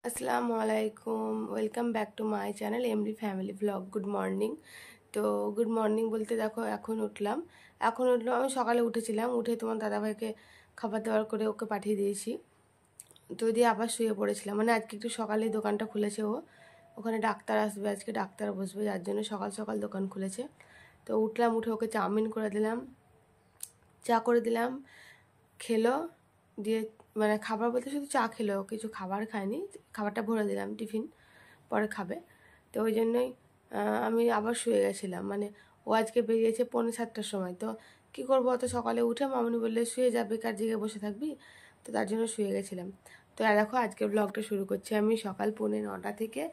আসসালামু আলাইকুম, welcome back to my channel MD family blog. Good morning. তো good morning বলতে দেখো এখন উঠলাম। আমি সকালে উঠেছিলাম, উঠে তোমার দাদাভাইকে খাবার দাবার করে ওকে পাঠিয়ে দিয়েছি। তো দিয়ে আবার শুয়ে পড়েছিলাম, মানে আজকে একটু সকালে দোকানটা খুলেছে ও, ওখানে ডাক্তার আসবে, আজকে ডাক্তার বসবে, যার জন্য সকাল সকাল দোকান খুলেছে। তো উঠলাম, উঠে ওকে চাউমিন করে দিলাম, চা করে দিলাম, খেলো। দিয়ে মানে খাবার বলতে শুধু চা খেলো, কিছু খাবার খায়নি, খাবারটা ভরে দিলাম টিফিন, পরে খাবে। তো ওই জন্যই আমি আবার শুয়ে গেছিলাম, মানে ও আজকে বেরিয়েছে 6:45টার সময়। তো কী করবো, অত সকালে উঠে মামনি বললে শুয়ে যা, বেকার জেগে বসে থাকবি, তো তার জন্য শুয়ে গেছিলাম। তো আর দেখো আজকের ব্লগটা শুরু করছি আমি সকাল 9:45 থেকে।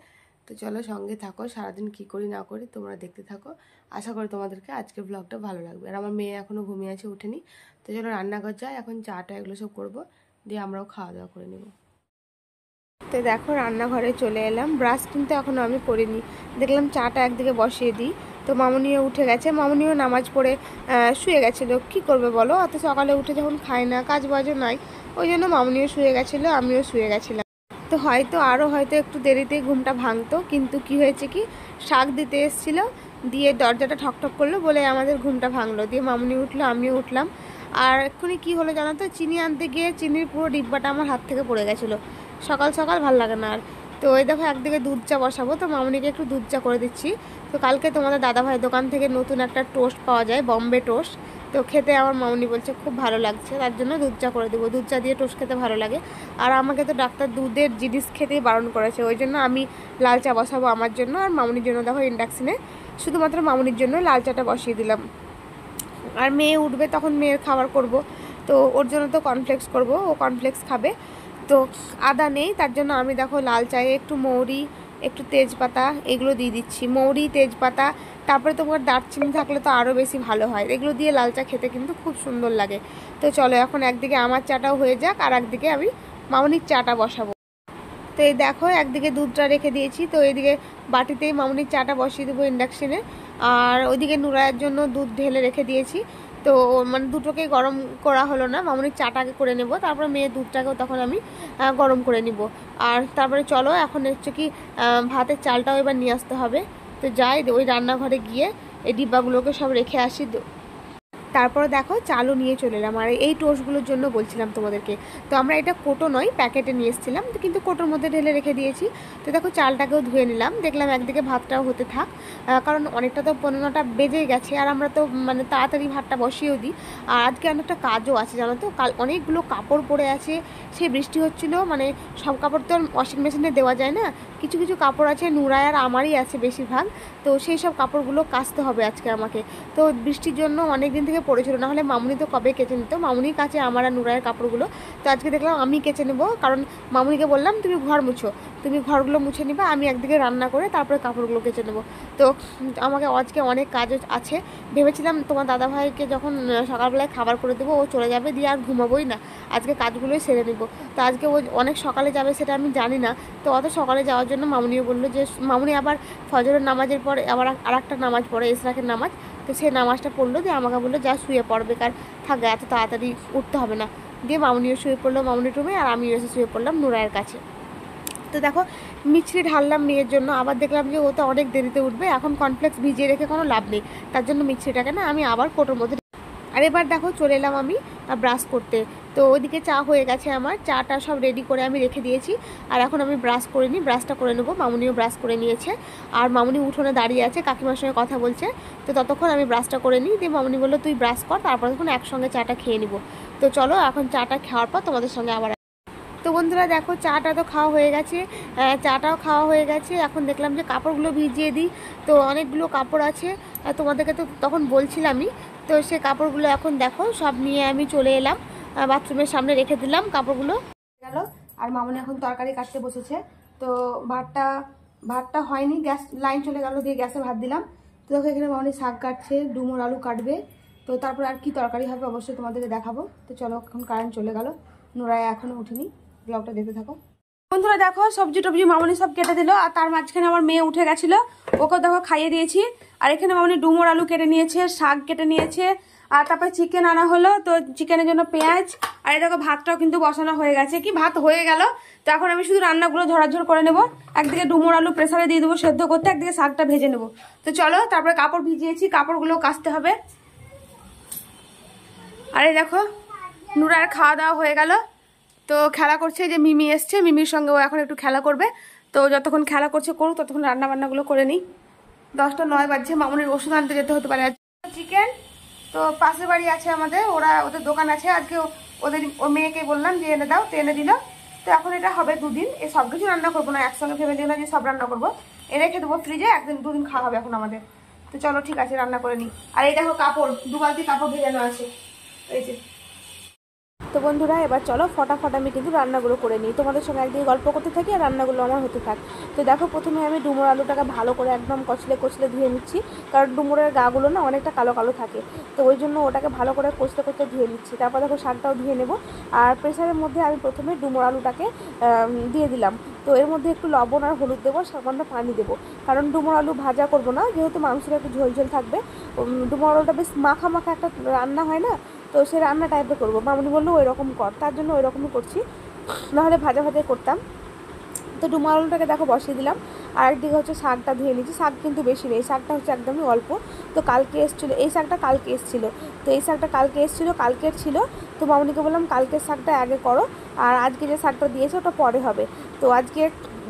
তো চলো সঙ্গে থাকো, সারাদিন কী করি না করি তোমরা দেখতে থাকো। আশা করি তোমাদেরকে আজকের ব্লগটা ভালো লাগবে। আর আমার মেয়ে এখনও ঘুমিয়ে আছে, উঠেনি। তো চলো রান্নাঘর যাই, এখন চাটা এগুলো সব করবো, দিয়ে আমরাও খাওয়া দাওয়া করে নেব। তো দেখো রান্নাঘরে চলে এলাম, ব্রাশ কিন্তু এখনও আমি করিনি। দেখলাম চাটা একদিকে বসিয়ে দিই। তো মামুনিও উঠে গেছে, মামুনিও নামাজ পড়ে শুয়ে গেছিলো। কি করবে বলো, অত সকালে উঠে যখন খায় না, কাজ বাজও নাই, ওই জন্য মামুনিও শুয়ে গেছিলো, আমিও শুয়ে গেছিলাম। তো হয়তো একটু দেরিতেই ঘুমটা ভাঙতো, কিন্তু কি হয়েছে কি, শাক দিতে এসেছিলো, দিয়ে দরজাটা ঠকঠক করলো বলে আমাদের ঘুমটা ভাঙলো। দিয়ে মামুনি উঠলো, আমিও উঠলাম। আর এক্ষুনি কী হলো জানো তো, চিনি আনতে গিয়ে চিনির পুরো ডিব্বাটা আমার হাত থেকে পড়ে গেছিলো। সকাল সকাল ভাল লাগে না আর। তো ওই দেখো একদিকে দুধ চা বসাবো, তো মামুনিকে একটু দুধ চা করে দিচ্ছি। তো কালকে তোমাদের দাদাভাই দোকান থেকে নতুন একটা টোস্ট পাওয়া যায়, বম্বে টোস্ট। তো খেতে আমার মামুনি বলছে খুব ভালো লাগছে, তার জন্য দুধ চা করে দেবো। দুধ চা দিয়ে টোস্ট খেতে ভালো লাগে। আর আমাকে তো ডাক্তার দুধের জিনিস খেতেই বারণ করেছে, ওই জন্য আমি লাল চা বসাবো আমার জন্য, আর মামুনির জন্য দেখো ইন্ডাকশনে শুধুমাত্র মামুনির জন্য লাল চাটা বসিয়ে দিলাম। আর মেয়ে উঠবে তখন মেয়ের খাবার করব, তো ওর জন্য তো কর্নফ্লেক্স করব, ও কর্নফ্লেক্স খাবে। তো আদা নেই, তার জন্য আমি দেখো লাল চায়ে একটু মৌরি, একটু তেজপাতা এগুলো দিয়ে দিচ্ছি। মৌরি, তেজপাতা, তারপরে তোমার দারচিনি থাকলে তো আরও বেশি ভালো হয়। এগুলো দিয়ে লাল চা খেতে কিন্তু খুব সুন্দর লাগে। তো চলো এখন একদিকে আমার চাটাও হয়ে যাক, আর একদিকে আমি মামুনির চাটা বসাবো। তো এই দেখো একদিকে দুধটা রেখে দিয়েছি, তো এইদিকে বাটিতেই মামুনির চাটা বসিয়ে দেবো ইন্ডাকশনে। আর ওইদিকে নুরায়ের জন্য দুধ ঢেলে রেখে দিয়েছি। তো মানে দুটোকে গরম করা হলো না, মামুনির চাটাকে করে নেব, তারপরে মেয়ের দুধটাকেও তখন আমি গরম করে নিব। আর তারপরে চলো এখন হচ্ছে কি ভাতের চালটাও এবার নিয়ে আসতে হবে। তো যাই ওই রান্নাঘরে গিয়ে এই ডিব্বাগুলোকে সব রেখে আসি। তারপরে দেখো চালও নিয়ে চলে এলাম। আর এই টোস্টগুলোর জন্য বলছিলাম তোমাদেরকে, তো আমরা এটা কোটো নয় প্যাকেটে নিয়ে এসেছিলাম, কিন্তু কোটোর মধ্যে ঢেলে রেখে দিয়েছি। তো দেখো চালটাকেও ধুয়ে নিলাম, দেখলাম একদিকে ভাতটাও হতে থাক, কারণ অনেকটা তো 15টা বেজেই গেছে, আর আমরা তো মানে তাড়াতাড়ি ভাতটা বসিয়েও দিই। আর আজকে অনেকটা কাজও আছে জানো তো, কাল অনেকগুলো কাপড় পরে আছে, সে বৃষ্টি হচ্ছিলো, মানে সব কাপড় তো ওয়াশিং মেশিনে দেওয়া যায় না, কিছু কিছু কাপড় আছে নুরায় আর আমারই আছে বেশিরভাগ। তো সেই সব কাপড়গুলো কাচতে হবে আজকে আমাকে। তো বৃষ্টির জন্য অনেক দিন থেকে পড়েছিল, নাহলে মামুনি তো কবে কেচে নিত, মামুনির কাছে আমার আর নুরায়ের কাপড়গুলো। তো আজকে দেখলাম আমি কেচে নেবো, কারণ মামুনিকে বললাম তুমি ঘর মুছো, তুমি ঘরগুলো মুছে নিবা, আমি একদিকে রান্না করে তারপরে কাপড়গুলো কেচে নেবো। তো আমাকে আজকে অনেক কাজ আছে। ভেবেছিলাম তোমার দাদাভাইকে যখন সকালবেলায় খাবার করে দেবো, ও চলে যাবে, দিয়ে আর ঘুমাবোই না, আজকে কাজগুলোই সেরে নেবো। তো আজকে ও অনেক সকালে যাবে সেটা আমি জানি না। তো অত সকালে যাওয়ার জন্য মামুনিও বললো যে, মামুনি আবার ফজরের নামাজের পরে আবার আরেকটা নামাজ পড়ে, ইসরাকের নামাজ। তো সেই নামাজটা পড়লো, দিয়ে আমাকে বললো যা শুয়ে পড়বে, কার থাকে এত তাড়াতাড়ি উঠতে হবে না। দিয়ে মামুনিও শুয়ে পড়লো মামুনির রুমে, আর আমিও এসে শুয়ে পড়লাম নুরায়ের কাছে। তো দেখো মিছরি ঢাললাম মেয়ের জন্য, আবার দেখলাম যে ও তো অনেক দেরিতে উঠবে, এখন কর্নফ্লেক্স ভিজিয়ে রেখে কোনো লাভ নেই, তার জন্য মিছরিটাকে না আমি আবার কোটোর মধ্যে। আর এবার দেখো চলে এলাম আমি ব্রাশ করতে। তো ওইদিকে চা হয়ে গেছে, আমার চাটা সব রেডি করে আমি রেখে দিয়েছি। আর এখন আমি ব্রাশ করে নিই, ব্রাশটা করে নেবো। মামুনিও ব্রাশ করে নিয়েছে, আর মামুনি উঠোনে দাঁড়িয়ে আছে, কাকিমার সঙ্গে কথা বলছে। তো ততক্ষণ আমি ব্রাশটা করে নিই, দিয়ে মামুনি বললো তুই ব্রাশ কর, তারপর তখন একসঙ্গে চাটা খেয়ে নিব। তো চলো এখন চাটা খাওয়ার পর তোমাদের সঙ্গে আবার। তো বন্ধুরা দেখো চাটা তো খাওয়া হয়ে গেছে, চাটাও খাওয়া হয়ে গেছে। এখন দেখলাম যে কাপড়গুলো ভিজিয়ে দিই, তো অনেকগুলো কাপড় আছে, তোমাদেরকে তো তখন বলছিলামই। তো সে কাপড়গুলো এখন দেখো সব নিয়ে আমি চলে এলাম, বাথরুমের সামনে রেখে দিলাম কাপড়গুলো গেল। আর মামুনি এখন তরকারি কাটতে বসেছে। তো ভাতটা হয়নি, গ্যাস লাইন চলে গেল, দিয়ে গ্যাসে ভাত দিলাম। তো দেখো এখানে মামুনি শাক কাটছে, ডুমুর আলু কাটবে। তো তারপর আর কি তরকারি হবে অবশ্যই তোমাদেরকে দেখাবো। তো চলো এখন কারেন্ট চলে গেল, নোরায় এখনো উঠিনি, ব্লগটা দেখতে থাকো। বন্ধুরা দেখো সবজি টবজি মামুনি সব কেটে দিল, আর তার মাঝখানে আমার মেয়ে উঠে গেছিল, ওকেও দেখো খাইয়ে দিয়েছি। আর এখানে মামুনি ডুমুর আলু কেটে নিয়েছে, শাক কেটে নিয়েছে, আর তারপরে চিকেন আনা হলো, তো চিকেনের জন্য পেঁয়াজ, আর এই দেখো ভাতটাও কিন্তু বসানো হয়ে গেছে, কি ভাত হয়ে গেল। তো এখন আমি শুধু রান্নাগুলো ঝরাঝর করে নেবো। একদিকে ডুমুর আলু প্রেসারে দিয়ে দেবো সেদ্ধ করতে, একদিকে শাকটা ভেজে নেবো। তো চলো, তারপরে কাপড় ভিজিয়েছি, কাপড়গুলো কাচতে হবে। আর এই দেখো নুরার খাওয়া দাওয়া হয়ে গেল, তো খেলা করছে, যে মিমি এসছে, মিমির সঙ্গে ও এখন একটু খেলা করবে। তো যতক্ষণ খেলা করছে করুক, ততক্ষণ রান্না বান্নাগুলো করে নিই। 10টা 9 বাজছে, মামুনির ওষুধ আনতে যেতে হতে পারে। চিকেন তো পাশের বাড়ি আছে আমাদের, ওদের দোকান আছে, আজকে ওর মেয়েকে বললাম যে এনে দাও, তো এনে দিল। তো এখন এটা হবে 2 দিন, এই সব কিছু রান্না করবো না একসঙ্গে, ভেবে দিও না যে সব রান্না করবো, এ রেখে দেবো ফ্রিজে, 1 দিন 2 দিন খাওয়া হবে এখন আমাদের। তো চলো ঠিক আছে, রান্না করে নিই। আর এই দেখো কাপড়, 2 বালতি কাপড় ভেজানো আছে, এই যে। তো বন্ধুরা এবার চলো ফটাফট আমি কিন্তু রান্নাগুলো করে নিই, তোমাদের সঙ্গে একদিকে গল্প করতে থাকি আর রান্নাগুলো আমার হতে থাক। তো দেখো প্রথমে আমি ডুমুর আলুটাকে ভালো করে একদম কচলে কচলে ধুয়ে নিচ্ছি, কারণ ডুমুরের গাগুলো না অনেকটা কালো কালো থাকে, তো ওই জন্য ওটাকে ভালো করে কচলে কচলে ধুয়ে নিচ্ছি। তারপর দেখো শাকটাও ধুয়ে নেব। আর প্রেসারের মধ্যে আমি প্রথমে ডুমুর আলুটাকে দিয়ে দিলাম। তো এর মধ্যে একটু লবণ আর হলুদ দেবো, সামান্য পানি দেবো, কারণ ডুমুর আলু ভাজা করবো না, যেহেতু মাংসটা একটু ঝোল ঝোল থাকবে। ডুমুর আলুটা বেশ মাখা মাখা একটা রান্না হয় না, তো সে রান্না টাইপের করবো। মামুনি বললো ওই রকম কর, তার জন্য ওই রকমই করছি, নাহলে ভাজা ভাজাই করতাম। তো ডুমুর আলুটাকে দেখো বসিয়ে দিলাম। আর একদিকে হচ্ছে শাকটা ধুয়ে নিচ্ছি, শাক কিন্তু বেশি নেই, শাকটা হচ্ছে একদমই অল্প। তো কালকে এসেছিলো এই শাকটা, কালকে এসেছিলো, তো এই শাকটা কালকে এসেছিলো, কালকের ছিল। তো মামুনিকে বললাম কালকের শাকটা আগে করো, আর আজকে যে শাকটা দিয়েছে ওটা পরে হবে। তো আজকে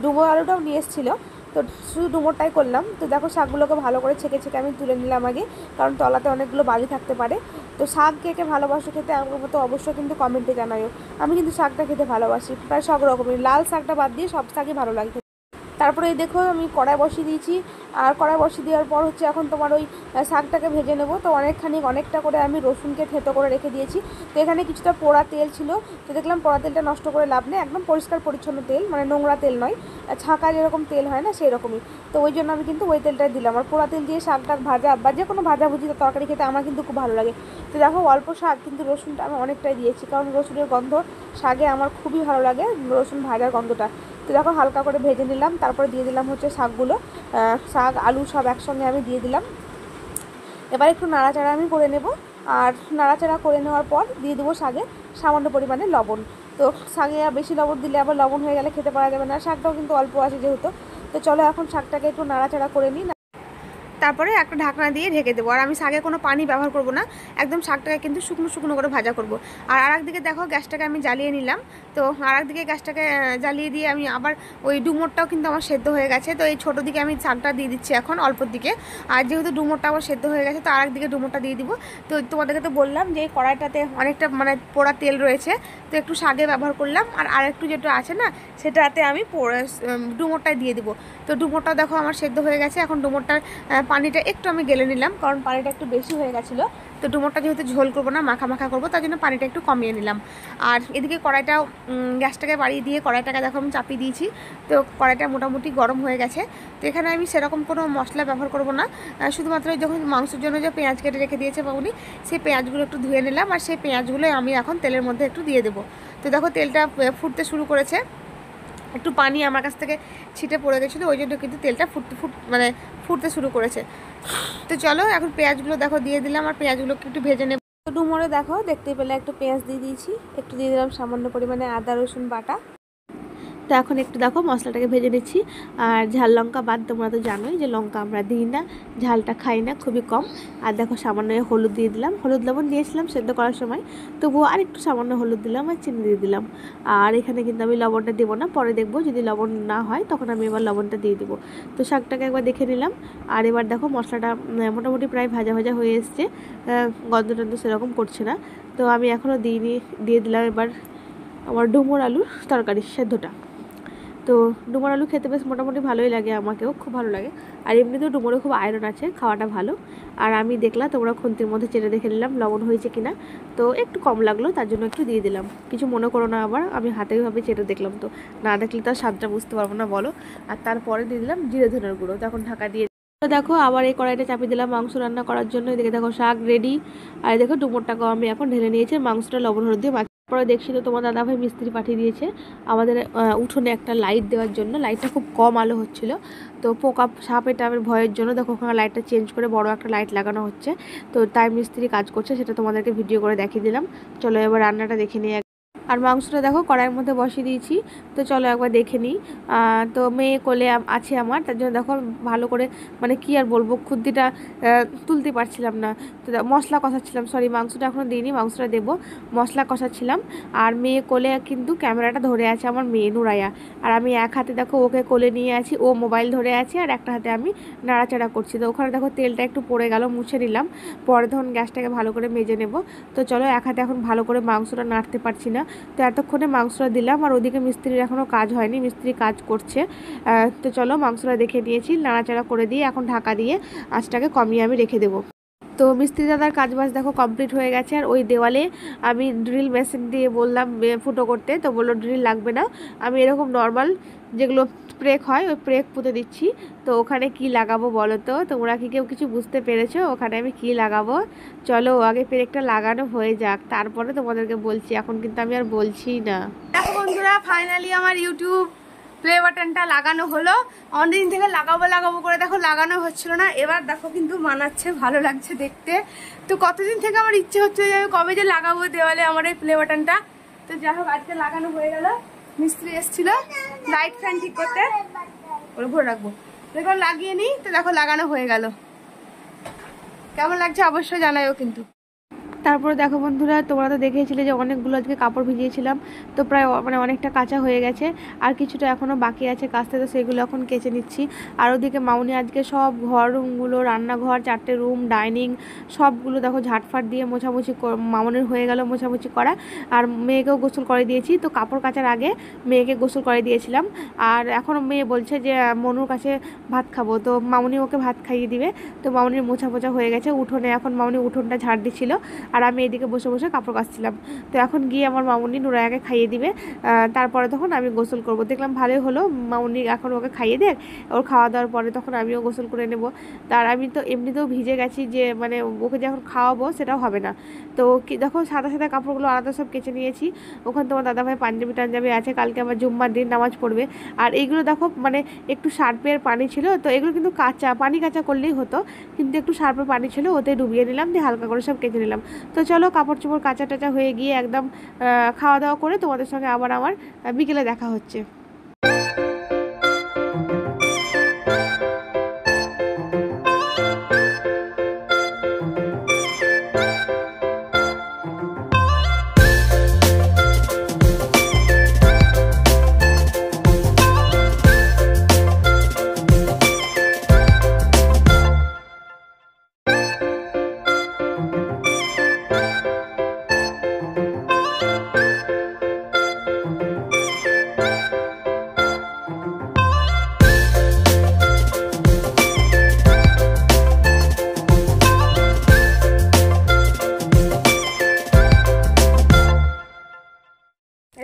ডুমুর আলুটাও নিয়ে এসেছিলো, তো শুধু ডুমোরটাই করলাম। তো দেখো শাকগুলোকে ভালো করে ছেঁকে ছেঁকে আমি তুলে নিলাম আগে, কারণ তলাতে অনেকগুলো বালি থাকতে পারে। তো শাক কে কে ভালোবাসো খেতে আমার মতো অবশ্যই কিন্তু কমেন্টে জানাও। আমি কিন্তু শাকটা খেতে ভালোবাসি, প্রায় সব রকমের, লাল শাকটা বাদ দিয়ে সব শাকই ভালো লাগে। তারপরে এই দেখো আমি কড়াই বসিয়ে দিয়েছি, আর কড়াই বসিয়ে দেওয়ার পর হচ্ছে এখন তোমার ওই শাকটাকে ভেজে নেব। তো অনেকটা করে আমি রসুনকে থেতো করে রেখে দিয়েছি। তো এখানে কিছুটা পোড়া তেল ছিল, তো দেখলাম পোড়া তেলটা নষ্ট করে লাভ নেই, একদম পরিষ্কার পরিচ্ছন্ন তেল, মানে নোংরা তেল নয়, ছাঁকা যেরকম তেল হয় না সেই রকমই। তো ওই জন্য আমি কিন্তু ওই তেলটাই দিলাম। আর পোড়া তেল দিয়ে শাকটা ভাজা বা যে কোনো ভাজাভুজি তরকারি খেতে আমার কিন্তু খুব ভালো লাগে। তো দেখো অল্প শাক, কিন্তু রসুনটা আমি অনেকটাই দিয়েছি, কারণ রসুনের গন্ধ শাকে আমার খুবই ভালো লাগে, রসুন ভাজার গন্ধটা। তো দেখো হালকা করে ভেজে নিলাম, তারপরে দিয়ে দিলাম হচ্ছে শাকগুলো, শাক আলু সব একসঙ্গে আমি দিয়ে দিলাম। এবার একটু নাড়াচাড়া আমি করে নেব, আর নাড়াচাড়া করে নেওয়ার পর দিয়ে দেবো শাকে সামান্য পরিমাণে লবণ। তো শাকে বেশি লবণ দিলে আবার লবণ হয়ে গেলে খেতে পারা যাবে না, শাকটাও কিন্তু অল্প আছে যেহেতু। তো চলো এখন শাকটাকে একটু নাড়াচাড়া করে নিই, তারপরে একটা ঢাকনা দিয়ে ঢেকে দেবো। আর আমি শাকে কোনো পানি ব্যবহার করব না, একদম শাকটাকে কিন্তু শুকনো শুকনো করে ভাজা করব। আর আরেকদিকে দেখো গ্যাসটাকে আমি জ্বালিয়ে নিলাম। তো আরেকদিকে গ্যাসটাকে জ্বালিয়ে দিয়ে আমি আবার ওই ডুমোরটাও কিন্তু আমার সেদ্ধ হয়ে গেছে, তো এই ছোটো দিকে আমি শাকটা দিয়ে দিচ্ছি এখন অল্পর দিকে। আর যেহেতু ডুমোরটা আমার সেদ্ধ হয়ে গেছে, তো আরেকদিকে ডুমোরটা দিয়ে দিব। তো তোমাদেরকে তো বললাম যে এই কড়াইটাতে অনেকটা মানে পোড়া তেল রয়েছে, তো একটু শাকে ব্যবহার করলাম, আর একটু যেটা আছে না সেটাতে আমি ডুমোরটাই দিয়ে দিব। তো ডুমোরটা দেখো আমার সেদ্ধ হয়ে গেছে, এখন ডুমোরটার পানিটা একটু আমি গেলে নিলাম, কারণ পানিটা একটু বেশি হয়ে গেছিলো। তো ডুমোরটা যেহেতু ঝোল করবো না, মাখা মাখা করবো, তার জন্য পানিটা একটু কমিয়ে নিলাম। আর এদিকে কড়াইটাও গ্যাসটাকে বাড়িয়ে দিয়ে কড়াইটাকে দেখো আমি চাপিয়ে দিয়েছি। তো কড়াইটা মোটামুটি গরম হয়ে গেছে। তো এখানে আমি সেরকম কোনো মশলা ব্যবহার করবো না, শুধুমাত্র যখন মাংসের জন্য যে পেঁয়াজ কেটে রেখে দিয়েছে বাবুনি, সেই পেঁয়াজগুলো একটু ধুয়ে নিলাম, আর সেই পেঁয়াজগুলোই আমি এখন তেলের মধ্যে একটু দিয়ে দেবো। তো দেখো তেলটা ফুটতে শুরু করেছে, একটু পানি আমার কাছ থেকে ছিটে পড়ে গেছিলো, ওই জন্য কিন্তু তেলটা ফুটতে শুরু করেছে। তো চলো এখন পেঁয়াজগুলো দেখো দিয়ে দিলাম, আর পেঁয়াজগুলোকে একটু ভেজে নেব। ডুমোরে দেখো দেখতেই পেলে একটু পেঁয়াজ দিয়ে দিয়েছি, একটু দিয়ে দিলাম সামান্য পরিমাণে আদা রসুন বাটা। তো এখন একটু দেখো মশলাটাকে ভেজে নিচ্ছি। আর ঝাল লঙ্কা বাদ তোমরা তো জানোই যে লঙ্কা আমরা দিই না, ঝালটা খাই না, খুবই কম। আর দেখো সামান্য হলুদ দিয়ে দিলাম, হলুদ লবণ দিয়েছিলাম সেদ্ধ করার সময়, তবুও আর একটু সামান্য হলুদ দিলাম আর চিনি দিয়ে দিলাম। আর এখানে কিন্তু আমি লবণটা দেবো না, পরে দেখবো যদি লবণ না হয় তখন আমি এবার লবণটা দিয়ে দেবো। তো শাকটাকে একবার দেখে নিলাম। আর এবার দেখো মশলাটা মোটামুটি প্রায় ভাজা ভাজা হয়ে এসছে, গন্ধ টন্ধ সেরকম করছে না। তো আমি এখনও দিইনি, দিয়ে দিলাম এবার আমার ডুমুর আলুর তরকারি সেদ্ধটা। তো ডুমুর আলু খেতে বেশ মোটামুটি ভালোই লাগে, আমাকেও খুব ভালো লাগে। আর এমনিতেও ডুমুরে খুব আয়রন আছে, খাওয়াটা ভালো। আর আমি দেখলাম তোমরা খুন্তির মধ্যে চেড়ে দেখে নিলাম লবণ হয়েছে কিনা, তো একটু কম লাগলো, তার জন্য একটু দিয়ে দিলাম। কিছু মনে করো না, আবার আমি হাতেইভাবে চেড়ে দেখলাম, তো না দেখলে তো স্বাদটা বুঝতে পারবো না বলো। আর তারপরে দিয়ে দিলাম জিরে ধনের গুঁড়ো, তখন ঢাকা দিয়ে দেখো আবার এই কড়াইটা চাপিয়ে দিলাম মাংস রান্না করার জন্য। এদিকে দেখো শাক রেডি, আর দেখো ডুমুরটাকেও আমি এখন ঢেলে নিয়েছি, মাংসটা লবণ হলুদ দিয়ে পরে দেখছি তো তোমার দাদাভাই মিস্ত্রি পাঠিয়ে দিয়েছে আমাদের উঠোনে একটা লাইট দেওয়ার জন্য। লাইটটা খুব কম আলো হচ্ছিল, তো পোকা সাপে টাপের ভয়ের জন্য দেখো ওখানে লাইটটা চেঞ্জ করে বড় একটা লাইট লাগানো হচ্ছে। তো তাই মিস্ত্রি কাজ করছে, সেটা তোমাদেরকে ভিডিও করে দেখিয়ে দিলাম। চলো এবার রান্নাটা দেখে নিই। আর মাংসটা দেখো কড়াইয়ের মধ্যে বসিয়ে দিয়েছি, তো চলো একবার দেখে নিই। তো মেয়ে কোলে আছে আমার, তার জন্য দেখো ভালো করে মানে কি আর বলবো, খুদ্দিটা তুলতে পারছিলাম না। তো মশলা কষাচ্ছিলাম, সরি মাংসটা এখনও দিইনি, মাংসটা দেবো, মশলা কষাচ্ছিলাম। আর মেয়ে কোলে কিন্তু ক্যামেরাটা ধরে আছে আমার মেয়ে নুরাইয়া। আর আমি এক হাতে দেখো ওকে কোলে নিয়ে আছি, ও মোবাইল ধরে আছে, আর একটা হাতে আমি নাড়াচাড়া করছি। তো ওখানে দেখো তেলটা একটু পড়ে গেল, মুছে নিলাম, পরে তখন গ্যাসটাকে ভালো করে মেজে নেব। তো চলো এক হাতে এখন ভালো করে মাংসটা নাড়তে পারছি না, তো এতক্ষণে মাংসটা দিলাম। আর ওদিকে মিস্ত্রির এখনও কাজ হয়নি, মিস্ত্রি কাজ করছে। তো চলো মাংসটা দেখে নিয়েছি, নাড়াচাড়া করে দিয়ে এখন ঢাকা দিয়ে আঁচটাকে কমিয়ে আমি রেখে দেবো। তো মিস্ত্রি দাদার কাজবাজ দেখো কমপ্লিট হয়ে গেছে। আর ওই দেওয়ালে আমি ড্রিল মেশিন দিয়ে বললাম ফুটো করতে, তো বললো ড্রিল লাগবে না, আমি এরকম নর্মাল যেগুলো প্রেক হয় ওই প্রেক পুঁতে দিচ্ছি। তো ওখানে কি লাগাবো বলো তো, তোমরা কি কেউ কিছু বুঝতে পেরেছো ওখানে আমি কি লাগাবো? চলো আগে প্রেকটা লাগানো হয়ে যাক, তারপরে তোমাদেরকে বলছি, এখন কিন্তু আমি আর বলছি না। দেখো বন্ধুরা, ফাইনালি আমার ইউটিউব প্লে বাটনটা লাগানো হলো। অনেকদিন থেকে লাগাবো করে দেখো লাগানো হচ্ছিল না, এবার দেখো কিন্তু মানাচ্ছে, ভালো লাগছে দেখতে। তো কতদিন থেকে আমার ইচ্ছে হচ্ছে যে আমি কবে যে লাগাবো দেওয়ালে আমার এই প্লে বাটনটা। তো যাই হোক আজকে লাগানো হয়ে গেল। মিস্ত্রি এসেছিল লাইট ফ্যান ঠিক করতে, ওটা ভরে রাখবো, দেখো লাগিয়ে নিই। তো দেখো লাগানো হয়ে গেল, কেমন লাগছে অবশ্যই জানাইও কিন্তু। তারপরে দেখো বন্ধুরা, তোমরা তো দেখেছিলে যে অনেকগুলো আজকে কাপড় ভিজিয়েছিলাম, তো প্রায় মানে অনেকটা কাঁচা হয়ে গেছে, আর কিছুটা এখনও বাকি আছে কাচতে, তো সেগুলো এখন কেচে নিচ্ছি। আর ওদিকে মাউনি আজকে সব ঘর রুমগুলো, রান্নাঘর, 4টে রুম, ডাইনিং সবগুলো দেখো ঝাটফাট দিয়ে মোছামুছি, মামুনির হয়ে গেল মোছামুছি করা। আর মেয়েকেও গোসল করে দিয়েছি, তো কাপড় কাচার আগে মেয়েকে গোসল করে দিয়েছিলাম। আর এখন মেয়ে বলছে যে মনুর কাছে ভাত খাবো, তো মামুনি ওকে ভাত খাইয়ে দিবে। তো মামুনির মোছা পোছা হয়ে গেছে, উঠোনে এখন মামুনি উঠোনটা ঝাড় দিচ্ছিল, আর আমি এদিকে বসে বসে কাপড় কাচছিলাম। তো এখন গিয়ে আমার মামুনি নুরায়াকে খাইয়ে দিবে, তারপরে তখন আমি গোসল করব। দেখলাম ভালোই হলো, মামুনি এখন ওকে খাইয়ে দেখ, ওর খাওয়া দাওয়ার পরে তখন আমিও গোসল করে নেব। তার আমি তো এমনিতেও ভিজে গেছি, যে মানে ওকে যখন খাওয়াবো সেটাও হবে না। তো দেখো সাদা সাদা কাপড়গুলো আলাদা সব কেচে নিয়েছি। ওখানে তোমার দাদাভাই পাঞ্জাবি টাঞ্জাবি আছে, কালকে আমার জুম্মার দিন নামাজ পড়বে। আর এইগুলো দেখো মানে একটু সার্পের পানি ছিল, তো এগুলো কিন্তু কাঁচা পানি, কাঁচা করলেই হতো, কিন্তু একটু সার্পের পানি ছিল, ওতে ডুবিয়ে নিলাম, দিয়ে হালকা করে সব কেচে নিলাম। তো চলো কাপড় চোপড় কাঁচা টাচা হয়ে গিয়ে একদম খাওয়া দাওয়া করে তোমাদের সঙ্গে আবার আমার বিকেলে দেখা হচ্ছে।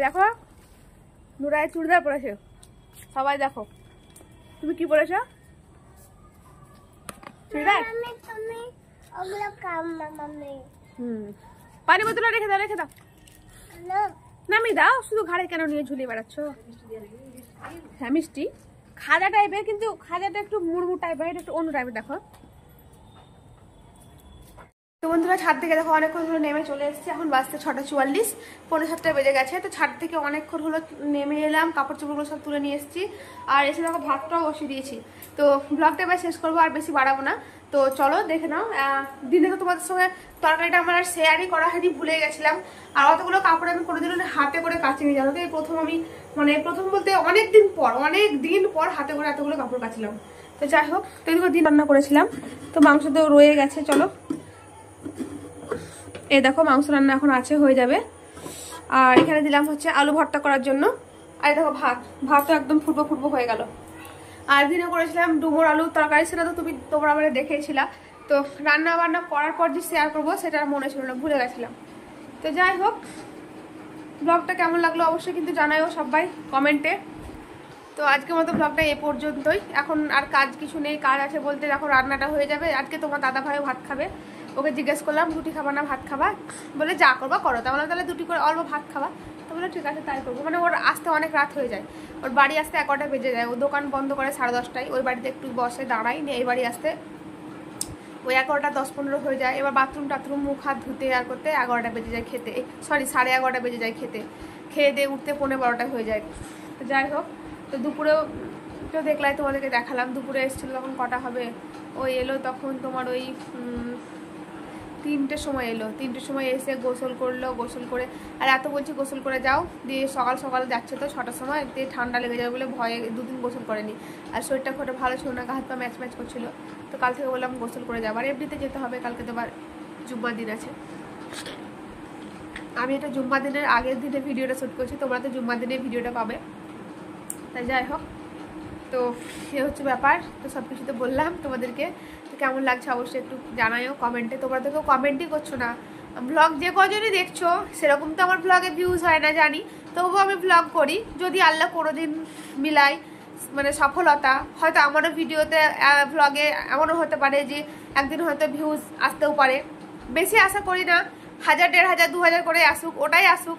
দেখো নুরায় চুড়িদার পরেছে, সবাই দেখো তুমি কি পরেছো? চুড়িদার। পানি বোতলে রেখে দাও, রেখে দাও, নামিয়ে দাও, শুধু ঘাড়ে কেন নিয়ে ঝুলিয়ে বেড়াচ্ছ? হ্যাঁ মিষ্টি খাজা টাইপের, কিন্তু খাজাটা একটু মুড়মুড় টাইপের, এটা একটু অন্য টাইপের। দেখো তো বন্ধুরা, ছাদ থেকে দেখো অনেকক্ষণ হলো নেমে চলে এসেছি, এখন বাজতে 6:44, 6:45 বেজে গেছে। তো ছাদ থেকে অনেকক্ষণ হলো নেমে এলাম, কাপড় চোপড়গুলো সব তুলে নিয়ে এসেছি, আর এসে দেখো ভাতটাও বসিয়ে দিয়েছি। তো ব্লগটা এবার শেষ করবো, আর বেশি বাড়াবো না। তো চলো দেখে নাও। দিনে তো তোমাদের সঙ্গে তরকারিটা আমার আর শেয়ারই করা হয়নি, ভুলে গেছিলাম। আর অতগুলো কাপড় আমি করে দিলাম হাতে করে কাচি নিয়ে, জানো তো এই প্রথম আমি, মানে প্রথম বলতে অনেক দিন পর হাতে করে এতগুলো কাপড় কাচলাম। তো যাই হোক, তো এদিকে দিন রান্না করেছিলাম, তো মাংস তো রয়ে গেছে। চলো এই দেখো মাংস রান্না এখন আছে, হয়ে যাবে। আর এখানে দিলাম হচ্ছে আলু ভর্তা করার জন্য। আর দেখো ভাতও একদম ফুটবো হয়ে গেল। আর দিনে করেছিলাম ডুমোর আলু তরকারি, সেটা তো তোমরা আমার দেখেছিলা। তো রান্না বান্না করার পর যে শেয়ার করবো সেটা মনে ছিল না, ভুলে গেছিলাম। তো যাই হোক, ব্লগটা কেমন লাগলো অবশ্যই কিন্তু জানাইও সবাই কমেন্টে। তো আজকের মতো ব্লগটা এ পর্যন্তই। এখন আর কাজ কিছু নেই, কাজ আছে বলতে দেখো রান্নাটা হয়ে যাবে। আজকে তোমার দাদা ভাইও ভাত খাবে, ওকে জিজ্ঞেস করলাম রুটি খাবা না ভাত খাবা, বলে যা করবা করো। তা বললাম তাহলে দুটি করে অল্প ভাত খাবা, তো বলে ঠিক আছে তাই করবো। মানে ওর আসতে অনেক রাত হয়ে যায়, ওর বাড়ি আসতে 11টা বেজে যায়। ও দোকান বন্ধ করে 10:30টায়, ওই বাড়িতে একটু বসে দাঁড়াই নিয়ে এই বাড়ি আসতে ওই 11টা 10-15 হয়ে যায়। এবার বাথরুম মুখ হাত ধুতে আর করতে 11টা বেজে যায়, খেতে 11:30 বেজে যায় খেতে, খেয়ে দিয়ে উঠতে 11:45 হয়ে যায়। তো যাই হোক, তো দুপুরেও তো দেখলাই তোমাদেরকে দেখালাম, দুপুরে এসেছিলো তখন কটা হবে, ওই এলো তখন তোমার ওই 3টের সময় এলো। 3টের সময় এসে গোসল করলো, গোসল করে আর এত বলছি গোসল করে যাও, দিয়ে সকাল সকাল যাচ্ছে তো 6টার সময়, দিয়ে ঠান্ডা লেগে যাবে বলে ভয়ে 2 দিন গোসল করেনি। আর শরীরটা ফোটা ভালো ছিল না, হাত পা ম্যাচ করছিল। তো কাল থেকে বললাম গোসল করে যাবো, আর এমনিতে যেতে হবে, কালকে তো আবার জুম্মার দিন আছে। আমি এটা জুম্মার দিনের আগের দিনে ভিডিওটা শ্যুট করছি, তোমরা তো জুম্মার দিনে ভিডিওটা পাবে। তাই যাই হোক, তো সে হচ্ছে ব্যাপার। তো সব কিছু তো বললাম তোমাদেরকে, তো কেমন লাগছে অবশ্যই একটু জানাইও কমেন্টে। তোমরা তো কেউ কমেন্টই করছো না। ব্লগ যে কজনই দেখছো সেরকম তো আমার ব্লগে ভিউজ হয় না জানি, তবুও আমি ব্লগ করি। যদি আল্লাহ কোনোদিন মিলাই মানে সফলতা, হয়তো আমারও ভিডিওতে ব্লগে এমনও হতে পারে যে একদিন হয়তো ভিউজ আসতেও পারে। বেশি আশা করি না, 1000, 1500, 2000 করে আসুক, ওটাই আসুক।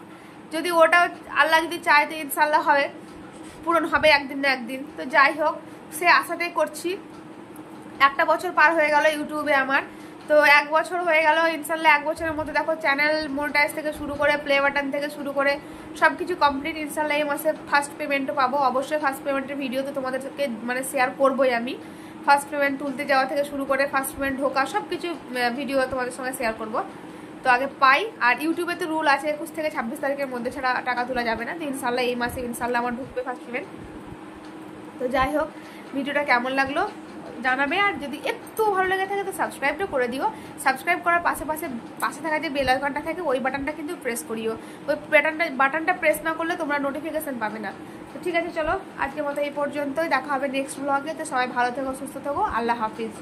যদি ওটাও আল্লাহ যদি চায় তো ইনশাল্লাহ হবে, পূরণ হবে একদিন না একদিন। তো যাই হোক, সে আশাটাই করছি। 1 বছর পার হয়ে গেল ইউটিউবে আমার, তো 1 বছর হয়ে গেল ইনশাল্লাহ। 1 বছরের মধ্যে দেখো চ্যানেল মনিটাইজ থেকে শুরু করে প্লে বাটন থেকে শুরু করে সব কিছু কমপ্লিট। ইনশাল্লাহ এই মাসে ফার্স্ট পেমেন্টও পাবো। অবশ্যই ফার্স্ট পেমেন্টের ভিডিও তো তোমাদেরকে মানে শেয়ার করবোই আমি। ফার্স্ট পেমেন্ট তুলতে যাওয়া থেকে শুরু করে ফার্স্ট পেমেন্ট ঢোকা সব কিছু ভিডিও তোমাদের সঙ্গে শেয়ার করবো। তো আগে পাই, আর ইউটিউবে তো রুল আছে 21 থেকে 26 তারিখের মধ্যে ছাড়া টাকা তোলা যাবে না। তো ইনশাল্লাহ এই মাসে ইনশাল্লাহ আমার ঢুকবে ফার্স্ট পেমেন্ট। তো যাই হোক, ভিডিওটা কেমন লাগলো জানাবে, আর যদি একটু ভালো লেগে থাকে তো সাবস্ক্রাইবটা করে দিও। সাবস্ক্রাইব করার পাশে থাকা যে বেল আইকনটা থাকে ওই বাটনটা কিন্তু প্রেস করিও। ওই বাটনটা প্রেস না করলে তোমরা নোটিফিকেশন পাবে না। তো ঠিক আছে, চলো আজকের মতো এই পর্যন্তই, দেখা হবে নেক্সট ব্লগে। তো সবাই ভালো থেকো, সুস্থ থেকো, আল্লাহ হাফিজ।